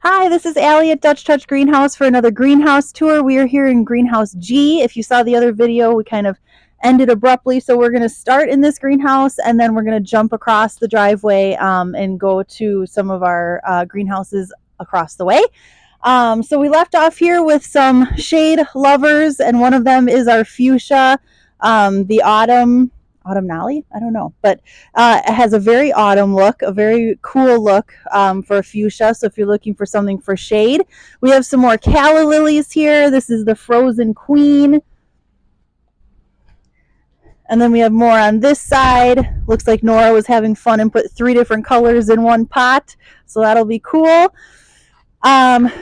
Hi, this is Allie at Dutch Touch Greenhouse for another greenhouse tour. We are here in Greenhouse G. If you saw the other video, we kind of ended abruptly, so we're going to start in this greenhouse and then we're going to jump across the driveway and go to some of our greenhouses across the way. So we left off here with some shade lovers, and one of them is our fuchsia, the autumnale. I don't know, but it has a very autumn look, a very cool look for a fuchsia. So if you're looking for something for shade, we have some more calla lilies here. This is the Frozen Queen. And then we have more on this side. Looks like Nora was having fun and put 3 different colors in one pot. So that'll be cool.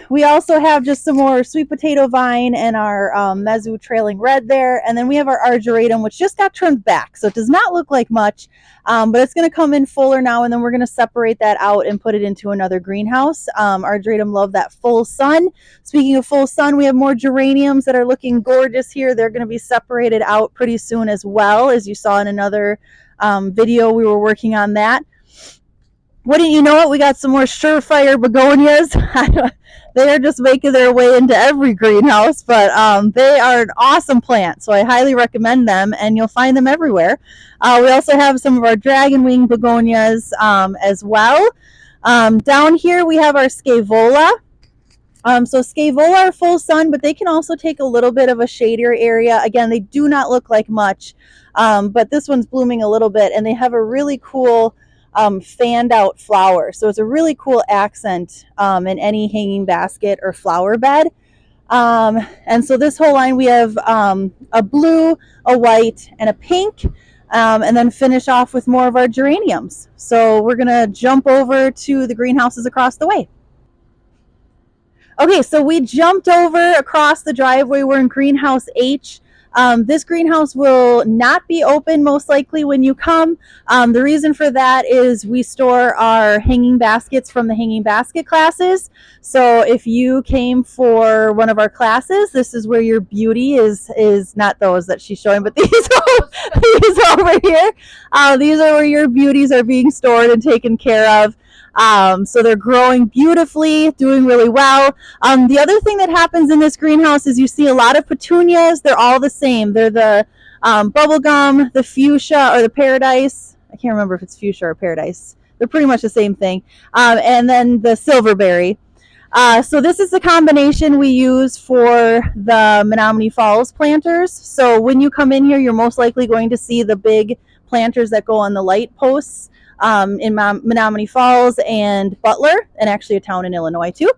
We also have just some more sweet potato vine and our Mezu trailing red there. And then we have our argyratum, which just got trimmed back. So it does not look like much, but it's going to come in fuller now. And then we're going to separate that out and put it into another greenhouse. Argyratum love that full sun. Speaking of full sun, we have more geraniums that are looking gorgeous here. They're going to be separated out pretty soon as well. As you saw in another video, we were working on that. Wouldn't you know it, we got some more surefire begonias. They are just making their way into every greenhouse, but they are an awesome plant, so I highly recommend them, and you'll find them everywhere. We also have some of our dragon wing begonias as well. Down here we have our scaevola. So scaevola are full sun, but they can also take a little bit of a shadier area. Again, they do not look like much, but this one's blooming a little bit, and they have a really cool fanned out flower. So it's a really cool accent in any hanging basket or flower bed. And so this whole line, we have a blue, a white, and a pink, and then finish off with more of our geraniums. So we're going to jump over to the greenhouses across the way. Okay, so we jumped over across the driveway. We're in greenhouse H. This greenhouse will not be open most likely when you come. The reason for that is we store our hanging baskets from the hanging basket classes. So if you came for one of our classes, this is where your beauty is not those that she's showing, but these over here. These are where your beauties are being stored and taken care of. So they're growing beautifully, doing really well. The other thing that happens in this greenhouse is you see a lot of petunias. They're all the same. They're the bubblegum, the fuchsia, or the paradise. I can't remember if it's fuchsia or paradise. They're pretty much the same thing. And then the silverberry. So this is the combination we use for the Menomonee Falls planters. So when you come in here, you're most likely going to see the big planters that go on the light posts in Menomonee Falls and Butler, and actually a town in Illinois too.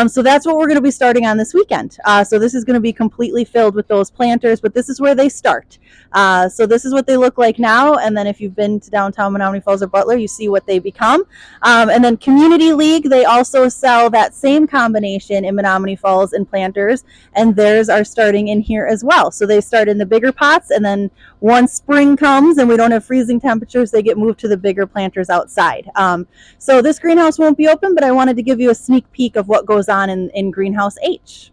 So that's what we're going to be starting on this weekend. So this is going to be completely filled with those planters, but this is where they start. So this is what they look like now, and then if you've been to downtown Menomonee Falls or Butler, you see what they become. And then Community League, they also sell that same combination in Menomonee Falls and planters, and theirs are starting in here as well. So they start in the bigger pots, and then once spring comes and we don't have freezing temperatures, they get moved to the bigger planters outside. So this greenhouse won't be open, but I wanted to give you a sneak peek of what goes on in greenhouse H.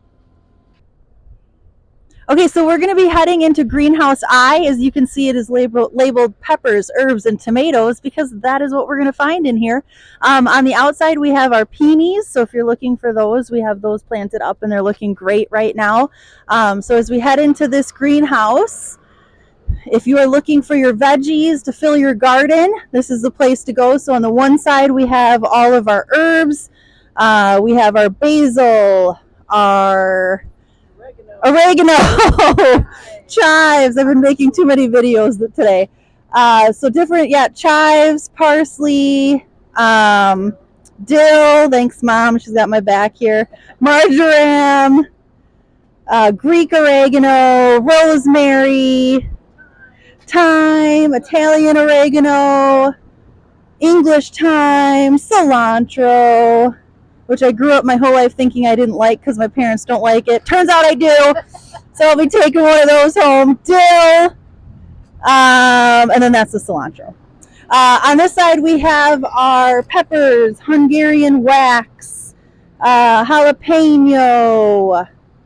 Okay, so we're going to be heading into greenhouse I. As you can see, it is labeled peppers, herbs, and tomatoes because that is what we're going to find in here. On the outside, we have our peonies. So if you're looking for those, we have those planted up and they're looking great right now. So as we head into this greenhouse, if you are looking for your veggies to fill your garden, this is the place to go. So on the one side, we have all of our herbs. We have our basil, our oregano, chives. I've been making too many videos today. So different, chives, parsley, dill. Thanks, Mom. She's got my back here. Marjoram, Greek oregano, rosemary, thyme, Italian oregano, English thyme, cilantro, which I grew up my whole life thinking I didn't like because my parents don't like it. Turns out I do. So I'll be taking one of those home. Dill. And then that's the cilantro. On this side, we have our peppers, Hungarian wax, jalapeno,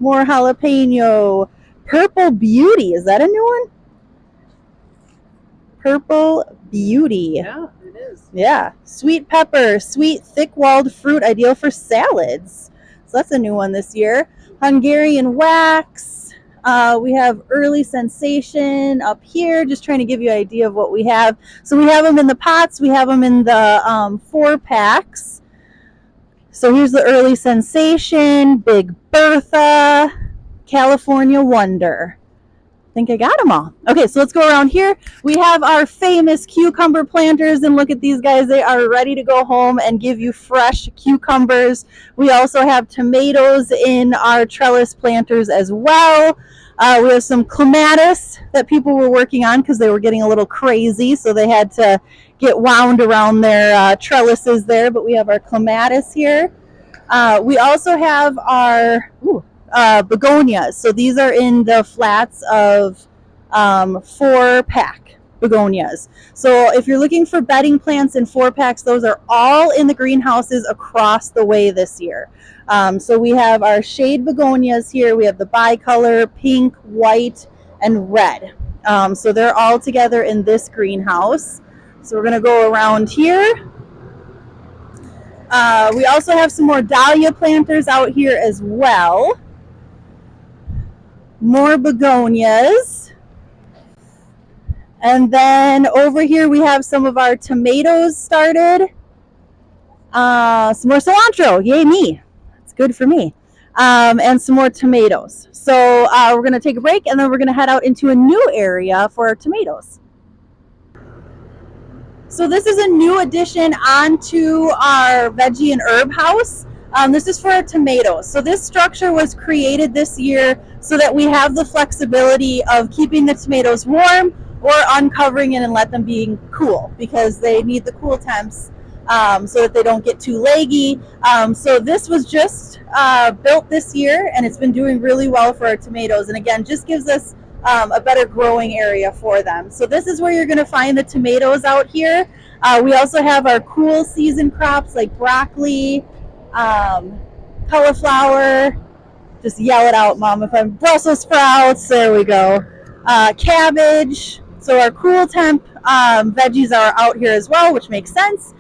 more jalapeno, purple beauty. Is that a new one? Purple Beauty. Yeah, it is. Yeah. Sweet pepper, sweet, thick-walled fruit, ideal for salads. So that's a new one this year. Hungarian wax. We have Early Sensation up here, just trying to give you an idea of what we have. So we have them in the pots. We have them in the 4-packs. So here's the Early Sensation, Big Bertha, California Wonder. I think I got them all. Okay, so let's go around here. We have our famous cucumber planters, and look at these guys. They are ready to go home and give you fresh cucumbers. We also have tomatoes in our trellis planters as well. We have some clematis that people were working on because they were getting a little crazy, so they had to get wound around their trellises there, but we have our clematis here. We also have our begonias. So these are in the flats of 4-pack begonias. So if you're looking for bedding plants in 4-packs, those are all in the greenhouses across the way this year. So we have our shade begonias here. We have the bicolor, pink, white, and red. So they're all together in this greenhouse. So we're going to go around here. We also have some more dahlia planters out here as well. More begonias. And then over here we have some of our tomatoes started. Some more cilantro. Yay me. That's good for me. And some more tomatoes. So we're going to take a break, and then we're going to head out into a new area for our tomatoes. So this is a new addition onto our veggie and herb house. This is for our tomatoes. So this structure was created this year so that we have the flexibility of keeping the tomatoes warm or uncovering it and let them be cool, because they need the cool temps so that they don't get too leggy. So this was just built this year, and it's been doing really well for our tomatoes, and again just gives us a better growing area for them. So this is where you're going to find the tomatoes out here. We also have our cool season crops like broccoli, cauliflower, just yell it out, Mom, if I'm Brussels sprouts, there we go, cabbage. So our cool temp veggies are out here as well, which makes sense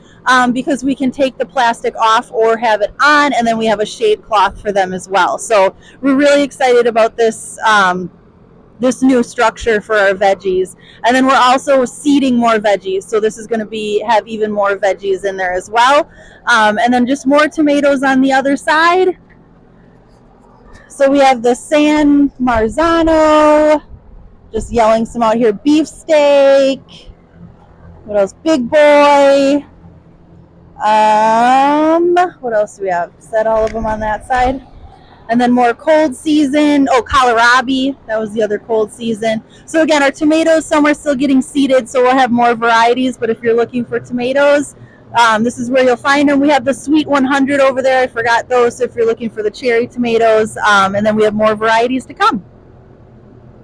because we can take the plastic off or have it on, and then we have a shade cloth for them as well. So we're really excited about this this new structure for our veggies. And then we're also seeding more veggies, so this is going to have even more veggies in there as well. And then just more tomatoes on the other side. So we have the San Marzano, just yelling some out here, beefsteak. What else? Big boy. What else do we have? Is that all of them on that side? And then more cold season. Oh, kohlrabi. That was the other cold season. So again, our tomatoes, some are still getting seeded, so we'll have more varieties. But if you're looking for tomatoes, this is where you'll find them. We have the Sweet 100 over there. I forgot those. So if you're looking for the cherry tomatoes, and then we have more varieties to come.